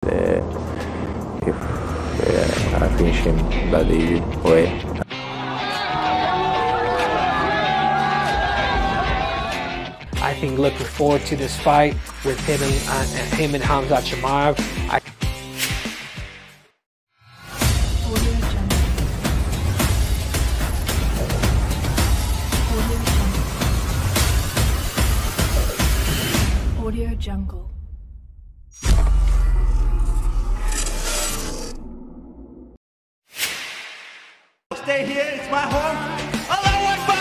Uh, if I finish him by the easy way. I think looking forward to this fight with him and Khamzat Chimaev. Audio Jungle. Stay here, it's my home. Allahu Akbar.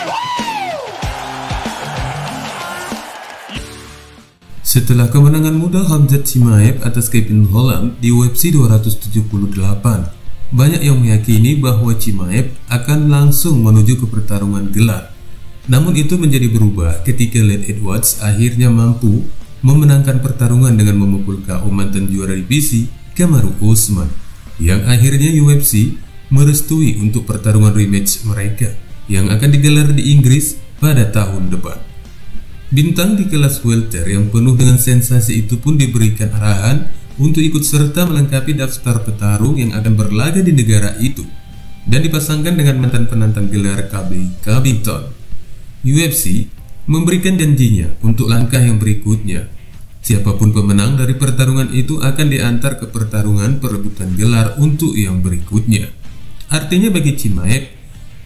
Setelah kemenangan muda Khamzat Chimaev atas Kevin Holland di UFC 278, banyak yang meyakini bahwa Chimaev akan langsung menuju ke pertarungan gelar. Namun itu menjadi berubah ketika Leon Edwards akhirnya mampu memenangkan pertarungan dengan memukul KO mantan juara divisi Kamaru Usman, yang akhirnya UFC merestui untuk pertarungan rematch mereka yang akan digelar di Inggris pada tahun depan. Bintang di kelas welter yang penuh dengan sensasi itu pun diberikan arahan untuk ikut serta melengkapi daftar petarung yang akan berlaga di negara itu dan dipasangkan dengan mantan penantang gelar Colby Covington. UFC memberikan janjinya untuk langkah yang berikutnya. Siapapun pemenang dari pertarungan itu akan diantar ke pertarungan perebutan gelar untuk yang berikutnya. Artinya bagi Chimaev,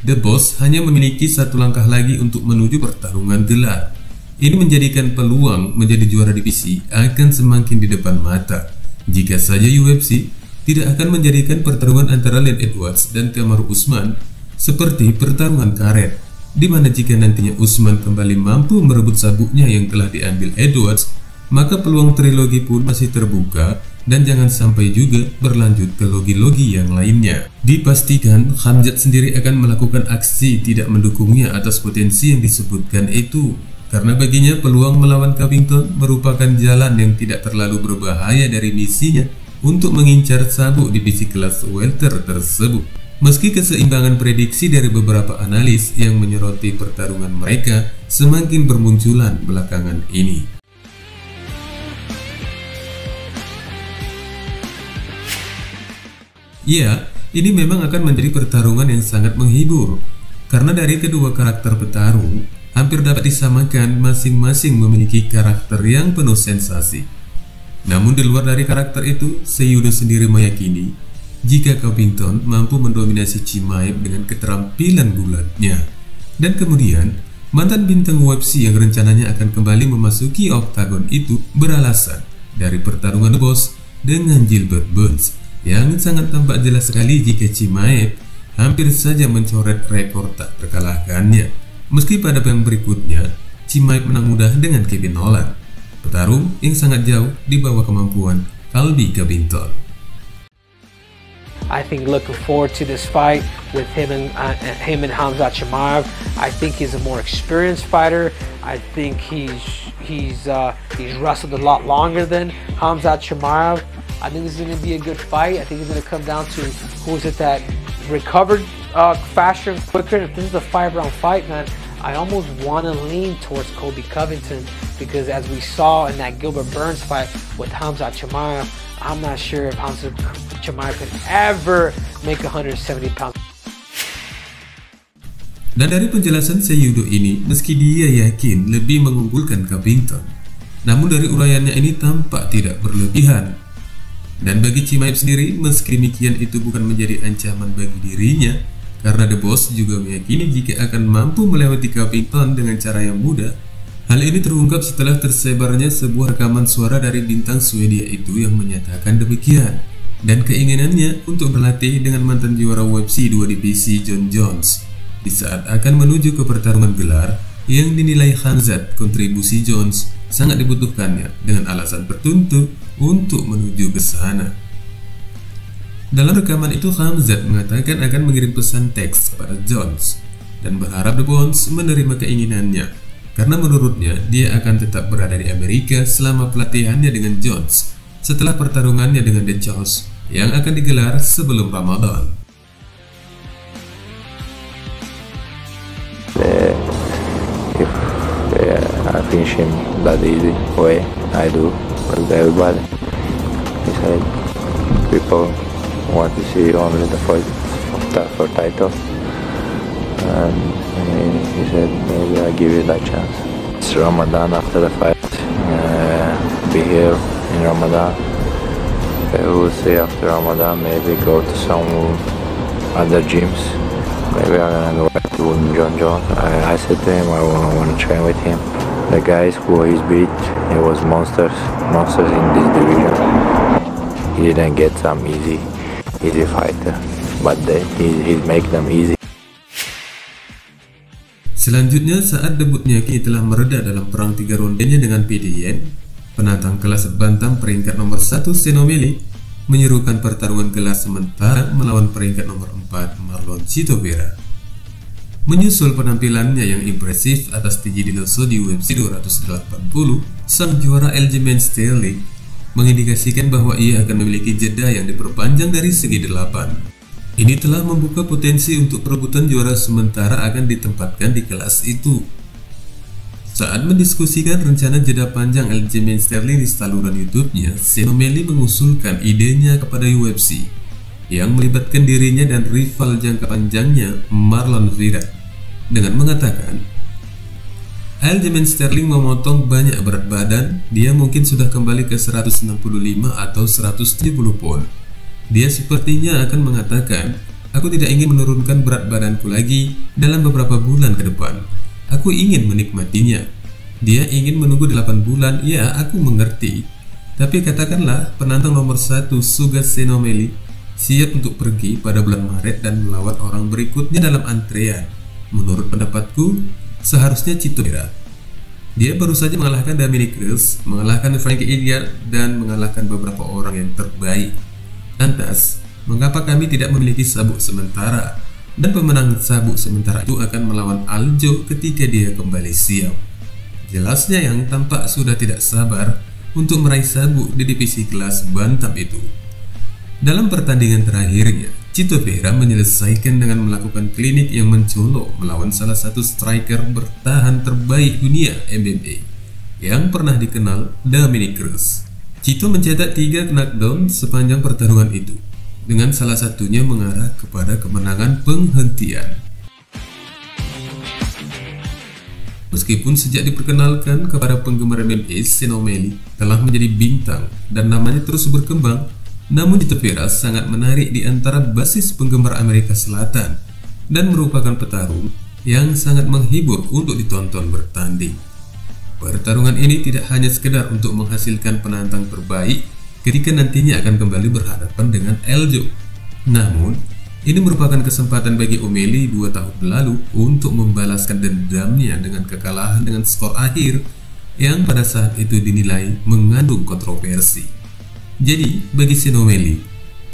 The Boss hanya memiliki satu langkah lagi untuk menuju pertarungan gelar. Ini menjadikan peluang menjadi juara divisi akan semakin di depan mata jika saja UFC tidak akan menjadikan pertarungan antara Leon Edwards dan Kamaru Usman seperti pertarungan karet, di mana jika nantinya Usman kembali mampu merebut sabuknya yang telah diambil Edwards, maka peluang trilogi pun masih terbuka dan jangan sampai juga berlanjut ke logi-logi yang lainnya. Dipastikan Khamzat sendiri akan melakukan aksi tidak mendukungnya atas potensi yang disebutkan itu, karena baginya peluang melawan Covington merupakan jalan yang tidak terlalu berbahaya dari misinya untuk mengincar sabuk divisi kelas welter tersebut. Meski keseimbangan prediksi dari beberapa analis yang menyoroti pertarungan mereka semakin bermunculan belakangan ini. Ya, ini memang akan menjadi pertarungan yang sangat menghibur, karena dari kedua karakter petarung hampir dapat disamakan masing-masing memiliki karakter yang penuh sensasi. Namun di luar dari karakter itu, Cejudo sendiri meyakini jika Covington mampu mendominasi Chimaev dengan keterampilan gulatnya. Dan kemudian, mantan bintang UFC yang rencananya akan kembali memasuki oktagon itu beralasan dari pertarungan The Boss dengan Gilbert Burns, yang sangat tampak jelas sekali jika Chimaev hampir saja mencoret rekor tak terkalahkannya. Meski pada yang berikutnya, Chimaev menang mudah dengan Kevin Holland, petarung yang sangat jauh di bawah kemampuan Colby Covington. I think looking forward to this fight with him and Khamzat Chimaev. I think he's a more experienced fighter. I think he's wrestled a lot longer than Khamzat Chimaev. I think this is going to be a good fight. I think it's going to come down to who is it that recovered faster and quicker. If this is a 5-round fight, man, I almost want to lean towards Colby Covington, because as we saw in that Gilbert Burns fight with Khamzat Chimaev, I'm not sure if Khamzat Chimaev could ever make 170 pounds. Dan dari penjelasan Cejudo ini, meski dia yakin lebih mengunggulkan Covington, namun dari uraiannya ini tampak tidak berlebihan. Dan bagi Chimaev sendiri, meski demikian itu bukan menjadi ancaman bagi dirinya, karena The Boss juga meyakini jika akan mampu melewati Covington dengan cara yang mudah. Hal ini terungkap setelah tersebarnya sebuah rekaman suara dari bintang Swedia itu yang menyatakan demikian, dan keinginannya untuk berlatih dengan mantan juara UFC 2 divisi Jon Jones di saat akan menuju ke pertarungan gelar yang dinilai Khamzat kontribusi Jones sangat dibutuhkannya dengan alasan tertentu untuk menuju ke sana. Dalam rekaman itu, Khamzat mengatakan akan mengirim pesan teks kepada Jones dan berharap The Boss menerima keinginannya, karena menurutnya dia akan tetap berada di Amerika selama pelatihannya dengan Jones setelah pertarungannya dengan The Jaws yang akan digelar sebelum Ramadan. If I finish him by the easy way, I do, but everybody, he said people want to see only the fight for title, and he said maybe I'll give you that chance. It's Ramadan after the fight. Be here in Ramadan. We'll see after Ramadan, maybe go to some other gyms. Maybe I'm gonna go back to John Jones. I said to him I want to train with him. The guys who he's beat, it was monsters in this division. He didn't get some easy fighter, but he make them easy. Selanjutnya, saat debutnya kini telah mereda dalam perang 3 rondenya dengan PDN, penantang kelas bantam peringkat nomor 1 Sean O'Malley menyerukan pertarungan gelar sementara melawan peringkat nomor 4 Marlon Chito Vera. Menyusul penampilannya yang impresif atas TJ Dillashaw di UFC 280, sang juara Aljamain Sterling mengindikasikan bahwa ia akan memiliki jeda yang diperpanjang dari segi 8. Ini telah membuka potensi untuk perebutan juara sementara akan ditempatkan di kelas itu. Saat mendiskusikan rencana jeda panjang Aljamain Sterling di saluran YouTube-nya, Sean O'Malley mengusulkan idenya kepada UFC yang melibatkan dirinya dan rival jangka panjangnya Marlon Vera dengan mengatakan, Aljamain Sterling memotong banyak berat badan, dia mungkin sudah kembali ke 165 atau 170 pound. Dia sepertinya akan mengatakan, aku tidak ingin menurunkan berat badanku lagi dalam beberapa bulan ke depan. Aku ingin menikmatinya. Dia ingin menunggu 8 bulan, ya aku mengerti. Tapi katakanlah penantang nomor 1 Sugar Sean O'Malley siap untuk pergi pada bulan Maret dan melawan orang berikutnya dalam antrean. Menurut pendapatku, seharusnya Chito Vera. Dia baru saja mengalahkan Dominick Cruz, mengalahkan Frankie Edgar, dan mengalahkan beberapa orang yang terbaik. Lantas, mengapa kami tidak memiliki sabuk sementara? Dan pemenang sabuk sementara itu akan melawan Aljo ketika dia kembali siap. Jelasnya yang tampak sudah tidak sabar untuk meraih sabuk di divisi kelas bantam itu. Dalam pertandingan terakhirnya, Chito Vera menyelesaikan dengan melakukan klinik yang mencolok melawan salah satu striker bertahan terbaik dunia MMA yang pernah dikenal, Dominick Cruz. Chito mencetak 3 knockdown sepanjang pertarungan itu, dengan salah satunya mengarah kepada kemenangan penghentian. Meskipun sejak diperkenalkan kepada penggemar MMA, Sean O'Malley telah menjadi bintang dan namanya terus berkembang, namun Chito Vera sangat menarik di antara basis penggemar Amerika Selatan dan merupakan petarung yang sangat menghibur untuk ditonton bertanding. Pertarungan ini tidak hanya sekedar untuk menghasilkan penantang terbaik ketika nantinya akan kembali berhadapan dengan Aljo. Namun, ini merupakan kesempatan bagi O'Malley 2 tahun lalu untuk membalaskan dendamnya dengan kekalahan dengan skor akhir yang pada saat itu dinilai mengandung kontroversi. Jadi, bagi Sean O'Malley,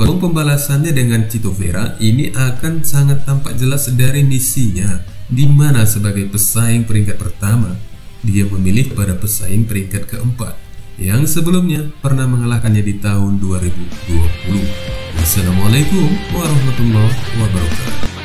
peluang pembalasannya dengan Chito Vera ini akan sangat tampak jelas dari misinya, di mana sebagai pesaing peringkat pertama, dia memilih pada pesaing peringkat keempat yang sebelumnya pernah mengalahkannya di tahun 2020. Wassalamualaikum warahmatullahi wabarakatuh.